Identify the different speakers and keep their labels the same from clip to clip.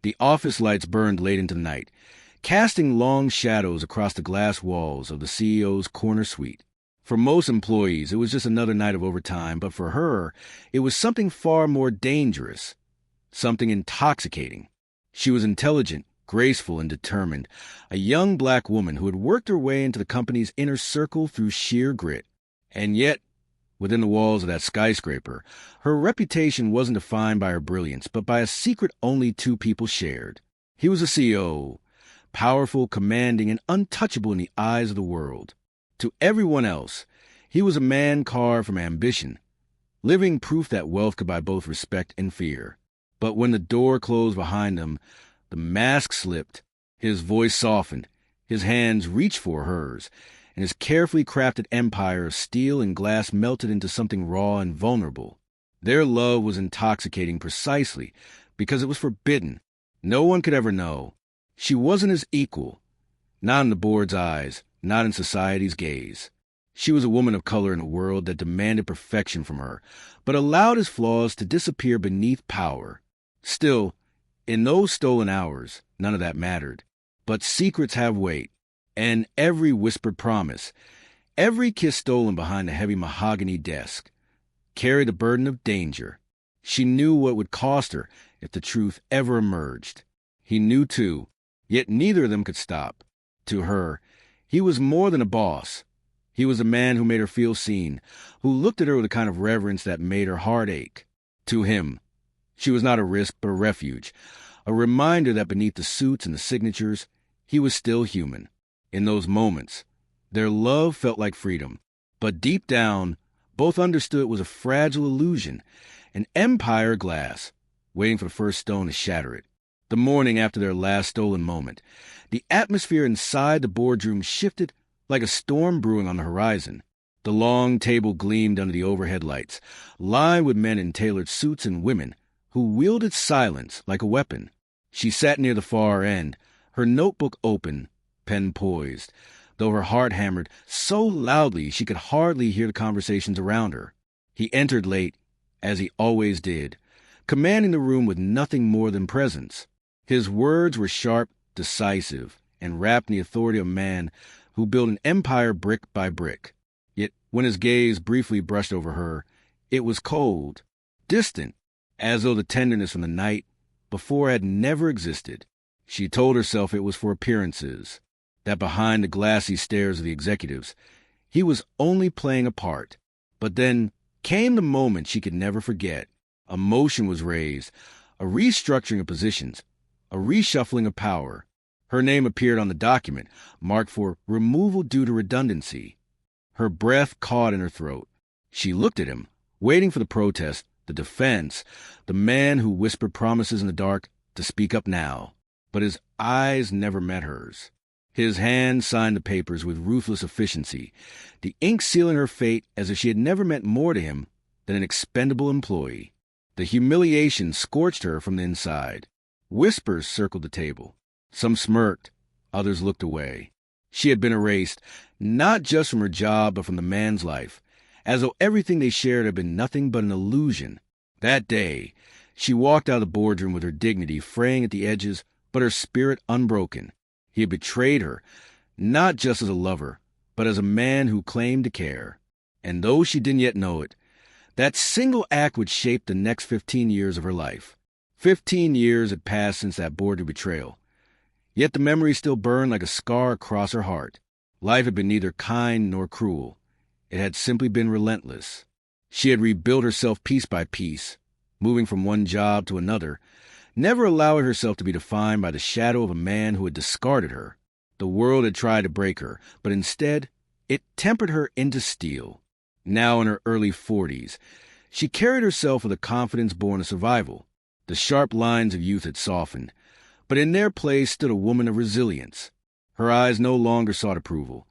Speaker 1: The office lights burned late into the night, casting long shadows across the glass walls of the CEO's corner suite. For most employees, it was just another night of overtime, but for her, it was something far more dangerous, something intoxicating. She was intelligent, graceful, and determined, a young black woman who had worked her way into the company's inner circle through sheer grit. And yet, within the walls of that skyscraper, her reputation wasn't defined by her brilliance, but by a secret only two people shared. He was a CEO, powerful, commanding, and untouchable in the eyes of the world. To everyone else, he was a man carved from ambition, living proof that wealth could buy both respect and fear. But when the door closed behind him, the mask slipped, his voice softened, his hands reached for hers, and his carefully crafted empire of steel and glass melted into something raw and vulnerable. Their love was intoxicating precisely because it was forbidden. No one could ever know. She wasn't his equal, not in the board's eyes, not in society's gaze. She was a woman of color in a world that demanded perfection from her, but allowed his flaws to disappear beneath power. Still, in those stolen hours, none of that mattered. But secrets have weight, and every whispered promise, every kiss stolen behind the heavy mahogany desk, carried the burden of danger. She knew what it would cost her if the truth ever emerged. He knew too, yet neither of them could stop. To her, he was more than a boss. He was a man who made her feel seen, who looked at her with a kind of reverence that made her heart ache. To him, she was not a risk but a refuge, a reminder that beneath the suits and the signatures, he was still human. In those moments, their love felt like freedom, but deep down, both understood it was a fragile illusion, an empire glass, waiting for the first stone to shatter it. The morning after their last stolen moment, the atmosphere inside the boardroom shifted like a storm brewing on the horizon. The long table gleamed under the overhead lights, lined with men in tailored suits and women who wielded silence like a weapon. She sat near the far end, her notebook open, pen poised, though her heart hammered so loudly she could hardly hear the conversations around her. He entered late, as he always did, commanding the room with nothing more than presence. His words were sharp, decisive, and wrapped in the authority of a man who built an empire brick by brick. Yet when his gaze briefly brushed over her, it was cold, distant, as though the tenderness from the night before had never existed. She told herself it was for appearances, that behind the glassy stares of the executives, he was only playing a part. But then came the moment she could never forget. A motion was raised, a restructuring of positions, a reshuffling of power. Her name appeared on the document, marked for removal due to redundancy. Her breath caught in her throat. She looked at him, waiting for the protest, the defense, the man who whispered promises in the dark to speak up now. But his eyes never met hers. His hand signed the papers with ruthless efficiency, the ink sealing her fate as if she had never meant more to him than an expendable employee. The humiliation scorched her from the inside. Whispers circled the table. Some smirked, others looked away. She had been erased, not just from her job, but from the man's life, as though everything they shared had been nothing but an illusion. That day, she walked out of the boardroom with her dignity fraying at the edges, but her spirit unbroken. He had betrayed her, not just as a lover, but as a man who claimed to care. And though she didn't yet know it, that single act would shape the next 15 years of her life. 15 years had passed since that boardroom betrayal. Yet the memory still burned like a scar across her heart. Life had been neither kind nor cruel. It had simply been relentless. She had rebuilt herself piece by piece, moving from one job to another, never allowing herself to be defined by the shadow of a man who had discarded her. The world had tried to break her, but instead, it tempered her into steel. Now in her early 40s, she carried herself with a confidence born of survival. The sharp lines of youth had softened, but in their place stood a woman of resilience. Her eyes no longer sought approval.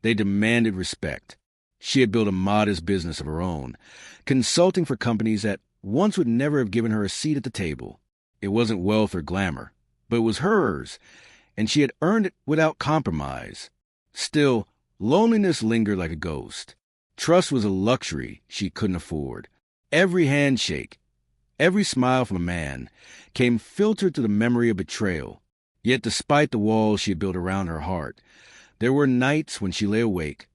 Speaker 1: They demanded respect. She had built a modest business of her own, consulting for companies that once would never have given her a seat at the table. It wasn't wealth or glamour, but it was hers, and she had earned it without compromise. Still, loneliness lingered like a ghost. Trust was a luxury she couldn't afford. Every handshake, Every smile from a man came filtered through the memory of betrayal. Yet despite the walls she had built around her heart, there were nights when she lay awake,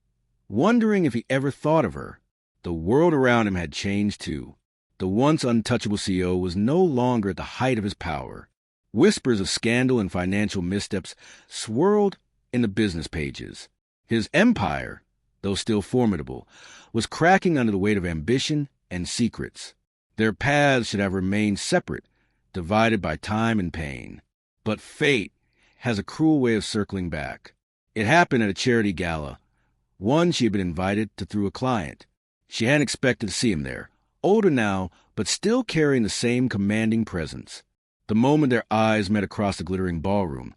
Speaker 1: wondering if he ever thought of her. The world around him had changed too. The once untouchable CEO was no longer at the height of his power. Whispers of scandal and financial missteps swirled in the business pages. His empire, though still formidable, was cracking under the weight of ambition and secrets. Their paths should have remained separate, divided by time and pain. But fate has a cruel way of circling back. It happened at a charity gala, one she had been invited to through a client. She hadn't expected to see him there, older now, but still carrying the same commanding presence. The moment their eyes met across the glittering ballroom,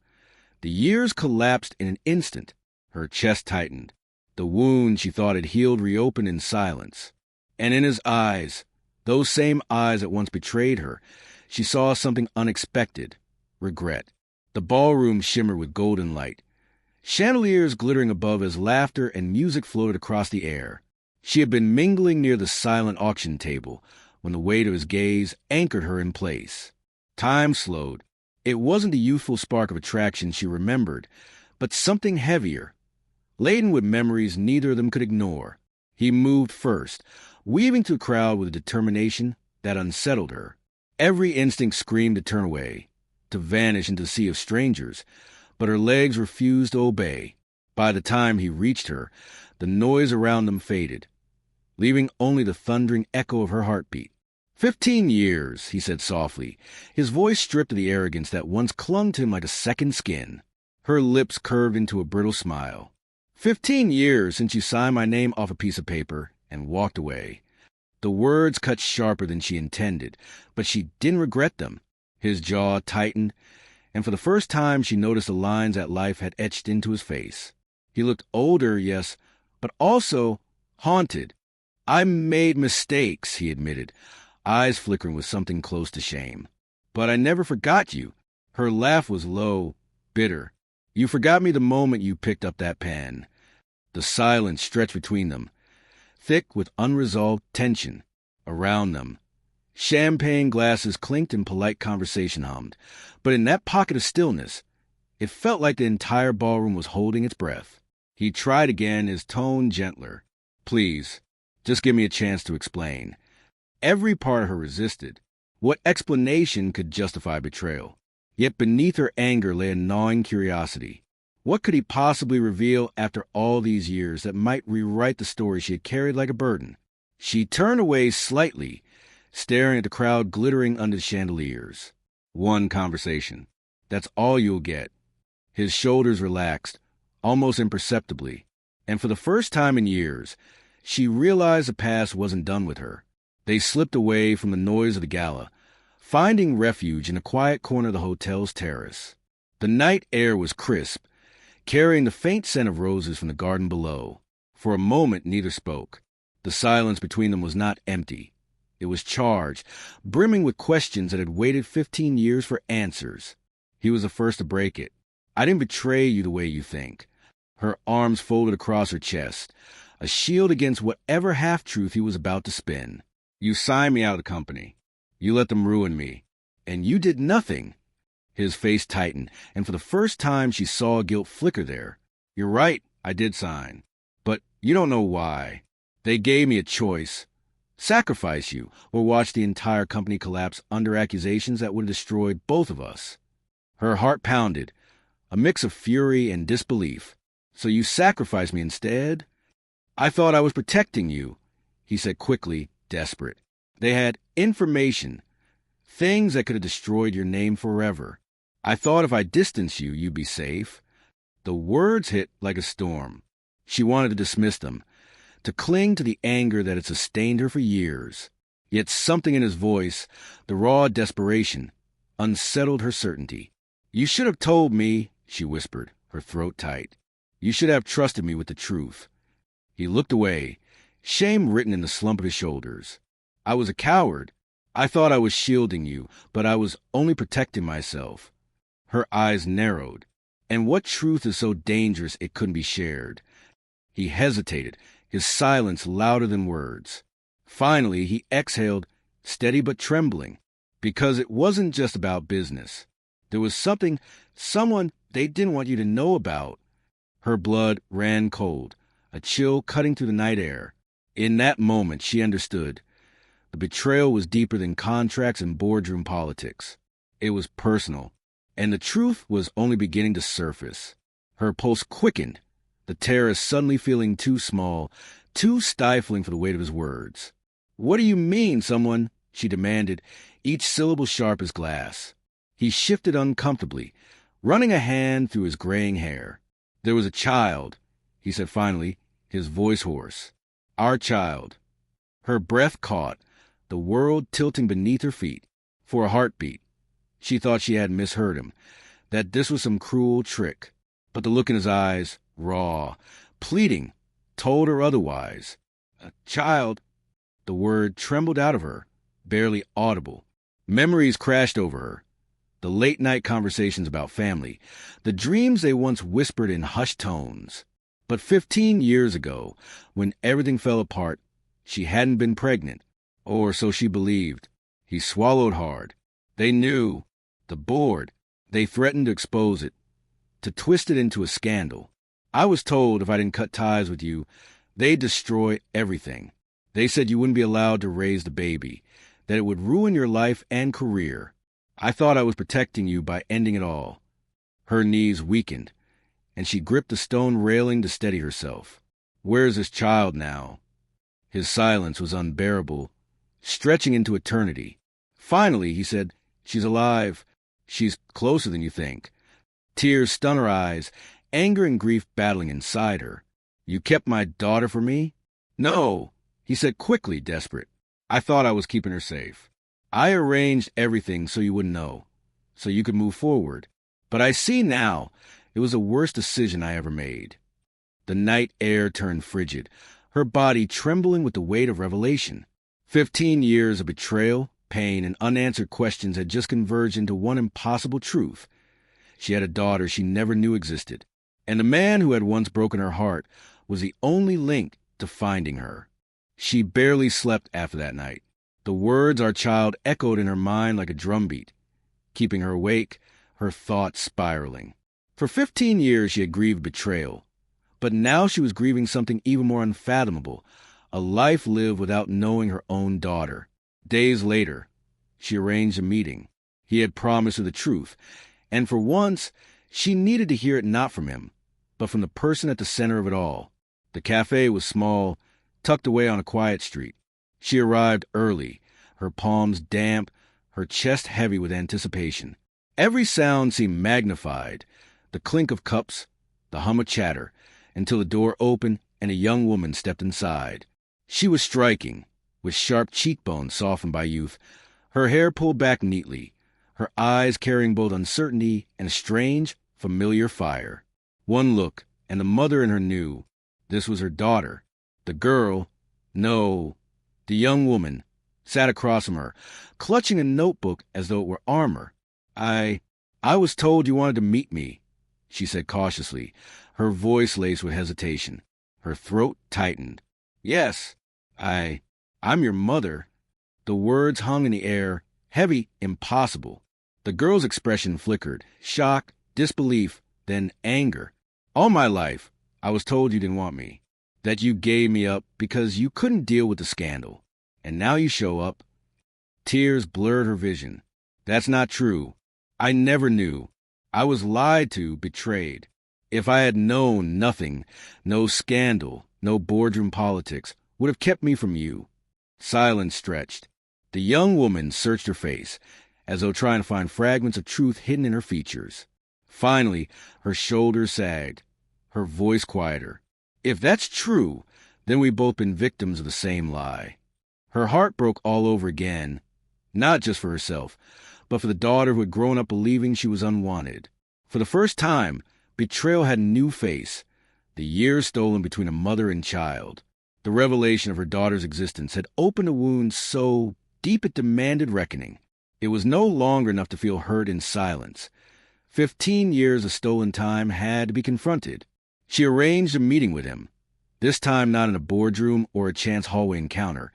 Speaker 1: the years collapsed in an instant. Her chest tightened. The wound she thought had healed reopened in silence. And in his eyes, those same eyes that once betrayed her, she saw something unexpected: regret. The ballroom shimmered with golden light, chandeliers glittering above as laughter and music floated across the air. She had been mingling near the silent auction table when the weight of his gaze anchored her in place. Time slowed. It wasn't the youthful spark of attraction she remembered, but something heavier, laden with memories neither of them could ignore. He moved first, weaving through the crowd with a determination that unsettled her. Every instinct screamed to turn away, to vanish into the sea of strangers, but her legs refused to obey. By the time he reached her, the noise around them faded, leaving only the thundering echo of her heartbeat. 15 years, he said softly, his voice stripped of the arrogance that once clung to him like a second skin. Her lips curved into a brittle smile. 15 years since you signed my name off a piece of paper and walked away. The words cut sharper than she intended, but she didn't regret them. His jaw tightened, and for the first time she noticed the lines that life had etched into his face. He looked older, yes, but also haunted. I made mistakes, he admitted, eyes flickering with something close to shame. But I never forgot you. Her laugh was low, bitter. You forgot me the moment you picked up that pen. The silence stretched between them, thick with unresolved tension. Around them, champagne glasses clinked and polite conversation hummed. But in that pocket of stillness, it felt like the entire ballroom was holding its breath. He tried again, his tone gentler. Please, just give me a chance to explain. Every part of her resisted. What explanation could justify betrayal? Yet beneath her anger lay a gnawing curiosity. What could he possibly reveal after all these years that might rewrite the story she had carried like a burden? She turned away slightly, staring at the crowd glittering under the chandeliers. One conversation. That's all you'll get. His shoulders relaxed, almost imperceptibly, and for the first time in years, she realized the past wasn't done with her. They slipped away from the noise of the gala, finding refuge in a quiet corner of the hotel's terrace. The night air was crisp, carrying the faint scent of roses from the garden below. For a moment, neither spoke. The silence between them was not empty. It was charged, brimming with questions that had waited 15 years for answers. He was the first to break it. I didn't betray you the way you think. Her arms folded across her chest, a shield against whatever half-truth he was about to spin. You signed me out of the company. You let them ruin me. And you did nothing. His face tightened, and for the first time she saw guilt flicker there. You're right, I did sign. But you don't know why. They gave me a choice. Sacrifice you, or watch the entire company collapse under accusations that would have destroyed both of us. Her heart pounded, a mix of fury and disbelief. So you sacrificed me instead? I thought I was protecting you, he said quickly, desperate. They had information, things that could have destroyed your name forever. I thought if I distanced you, you'd be safe. The words hit like a storm. She wanted to dismiss them, to cling to the anger that had sustained her for years. Yet something in his voice, the raw desperation, unsettled her certainty. You should have told me, she whispered, her throat tight. You should have trusted me with the truth. He looked away, shame written in the slump of his shoulders. I was a coward. I thought I was shielding you, but I was only protecting myself. Her eyes narrowed. And what truth is so dangerous it couldn't be shared? He hesitated, his silence louder than words. Finally, he exhaled, steady but trembling. Because it wasn't just about business. There was someone they didn't want you to know about. Her blood ran cold, a chill cutting through the night air. In that moment, she understood. The betrayal was deeper than contracts and boardroom politics. It was personal, and the truth was only beginning to surface. Her pulse quickened, the terrorist suddenly feeling too small, too stifling for the weight of his words. "What do you mean, someone?" she demanded, each syllable sharp as glass. He shifted uncomfortably, running a hand through his graying hair. "There was a child," he said finally, his voice hoarse. "Our child." Her breath caught, the world tilting beneath her feet. For a heartbeat, she thought she had misheard him, that this was some cruel trick. But the look in his eyes, raw, pleading, told her otherwise. "A child." The word trembled out of her, barely audible. Memories crashed over her. The late-night conversations about family, the dreams they once whispered in hushed tones. But 15 years ago, when everything fell apart, she hadn't been pregnant, or so she believed. He swallowed hard. They knew. The board. They threatened to expose it, to twist it into a scandal. "I was told if I didn't cut ties with you, they'd destroy everything. They said you wouldn't be allowed to raise the baby, that it would ruin your life and career. I thought I was protecting you by ending it all." Her knees weakened, and she gripped the stone railing to steady herself. "Where is this child now?" His silence was unbearable, stretching into eternity. Finally, he said, "She's alive. She's closer than you think." Tears stung her eyes, anger and grief battling inside her. "You kept my daughter for me?" "No," he said quickly, desperate. "I thought I was keeping her safe. I arranged everything so you wouldn't know, so you could move forward. But I see now it was the worst decision I ever made." The night air turned frigid, her body trembling with the weight of revelation. 15 years of betrayal, pain, and unanswered questions had just converged into one impossible truth. She had a daughter she never knew existed, and the man who had once broken her heart was the only link to finding her. She barely slept after that night. The words "our child" echoed in her mind like a drumbeat, keeping her awake, her thoughts spiraling. For 15 years she had grieved betrayal, but now she was grieving something even more unfathomable, a life lived without knowing her own daughter. Days later, she arranged a meeting. He had promised her the truth, and for once, she needed to hear it not from him, but from the person at the center of it all. The cafe was small, tucked away on a quiet street. She arrived early, her palms damp, her chest heavy with anticipation. Every sound seemed magnified, the clink of cups, the hum of chatter, until the door opened and a young woman stepped inside. She was striking, with sharp cheekbones softened by youth, her hair pulled back neatly, her eyes carrying both uncertainty and a strange, familiar fire. One look, and the mother in her knew. This was her daughter. The girl, no, the young woman, sat across from her, clutching a notebook as though it were armor. I was told you wanted to meet me," she said cautiously, her voice laced with hesitation. Her throat tightened. "Yes, I'm your mother." The words hung in the air, heavy, impossible. The girl's expression flickered, shock, disbelief, then anger. "All my life, I was told you didn't want me, that you gave me up because you couldn't deal with the scandal. And now you show up." Tears blurred her vision. "That's not true. I never knew. I was lied to, betrayed. If I had known nothing, no scandal, no boardroom politics, would have kept me from you." Silence stretched. The young woman searched her face, as though trying to find fragments of truth hidden in her features. Finally, her shoulders sagged, her voice quieter. "If that's true, then we've both been victims of the same lie." Her heart broke all over again, not just for herself, but for the daughter who had grown up believing she was unwanted. For the first time, betrayal had a new face, the years stolen between a mother and child. The revelation of her daughter's existence had opened a wound so deep it demanded reckoning. It was no longer enough to feel hurt in silence. 15 years of stolen time had to be confronted. She arranged a meeting with him, this time not in a boardroom or a chance hallway encounter,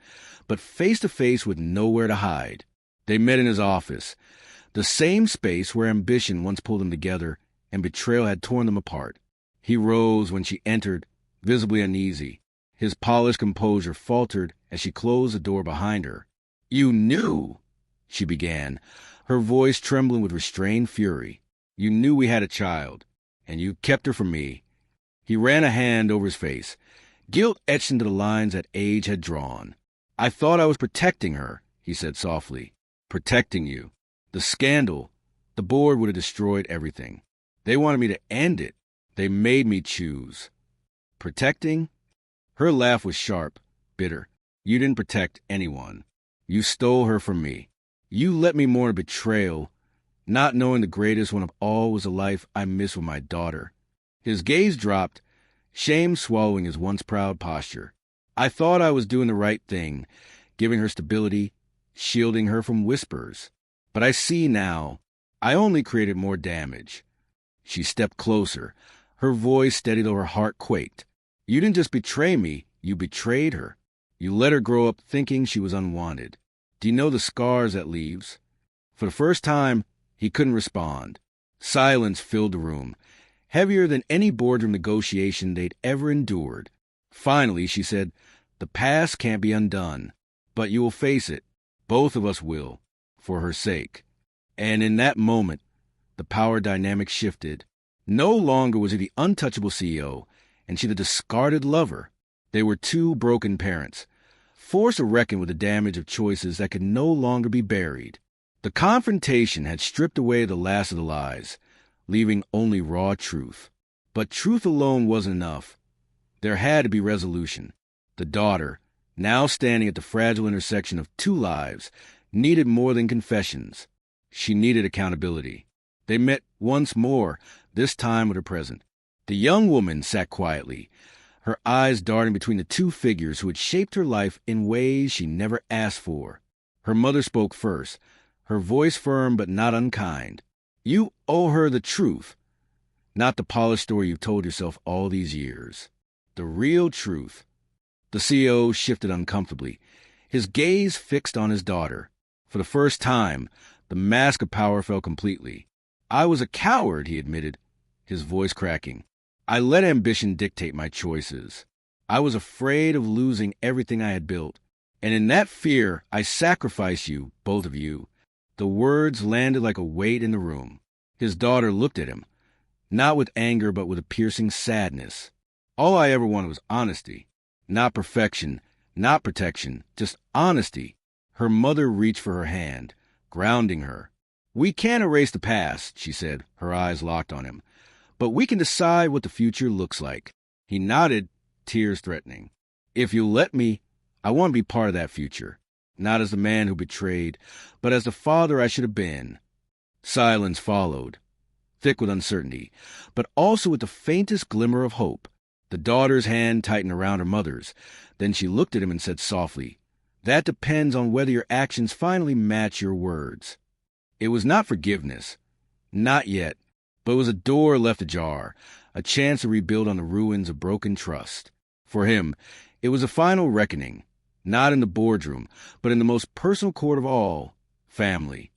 Speaker 1: but face-to-face with nowhere to hide. They met in his office, the same space where ambition once pulled them together and betrayal had torn them apart. He rose when she entered, visibly uneasy. His polished composure faltered as she closed the door behind her. "You knew," she began, her voice trembling with restrained fury. "You knew we had a child, and you kept her from me." He ran a hand over his face, guilt etched into the lines that age had drawn. "I thought I was protecting her," he said softly. "Protecting you. The scandal, the board would have destroyed everything. They wanted me to end it. They made me choose." "Protecting?" Her laugh was sharp, bitter. "You didn't protect anyone. You stole her from me. You let me mourn a betrayal, not knowing the greatest one of all was the life I missed with my daughter." His gaze dropped, shame swallowing his once proud posture. "I thought I was doing the right thing, giving her stability, shielding her from whispers. But I see now, I only created more damage." She stepped closer, her voice steady though her heart quaked. "You didn't just betray me, you betrayed her. You let her grow up thinking she was unwanted. Do you know the scars that leaves?" For the first time, he couldn't respond. Silence filled the room, heavier than any boardroom negotiation they'd ever endured. Finally, she said, "The past can't be undone, but you will face it. Both of us will, for her sake." And in that moment, the power dynamic shifted. No longer was he the untouchable CEO, and she the discarded lover. They were two broken parents, forced to reckon with the damage of choices that could no longer be buried. The confrontation had stripped away the last of the lies, leaving only raw truth. But truth alone wasn't enough. There had to be resolution. The daughter, now standing at the fragile intersection of two lives, needed more than confessions. She needed accountability. They met once more, this time with her present. The young woman sat quietly, her eyes darting between the two figures who had shaped her life in ways she never asked for. Her mother spoke first, her voice firm but not unkind. "You owe her the truth, not the polished story you've told yourself all these years. The real truth." The CEO shifted uncomfortably, his gaze fixed on his daughter. For the first time, the mask of power fell completely. "I was a coward," he admitted, his voice cracking. "I let ambition dictate my choices. I was afraid of losing everything I had built. And in that fear, I sacrificed you, both of you." The words landed like a weight in the room. His daughter looked at him, not with anger but with a piercing sadness. "All I ever wanted was honesty. Not perfection, not protection, just honesty." Her mother reached for her hand, grounding her. "We can't erase the past," she said, her eyes locked on him. "But we can decide what the future looks like." He nodded, tears threatening. "If you'll let me, I want to be part of that future. Not as the man who betrayed, but as the father I should have been." Silence followed, thick with uncertainty, but also with the faintest glimmer of hope. The daughter's hand tightened around her mother's. Then she looked at him and said softly, "That depends on whether your actions finally match your words." It was not forgiveness. Not yet. But it was a door left ajar, a chance to rebuild on the ruins of broken trust. For him, it was a final reckoning, not in the boardroom, but in the most personal court of all, family.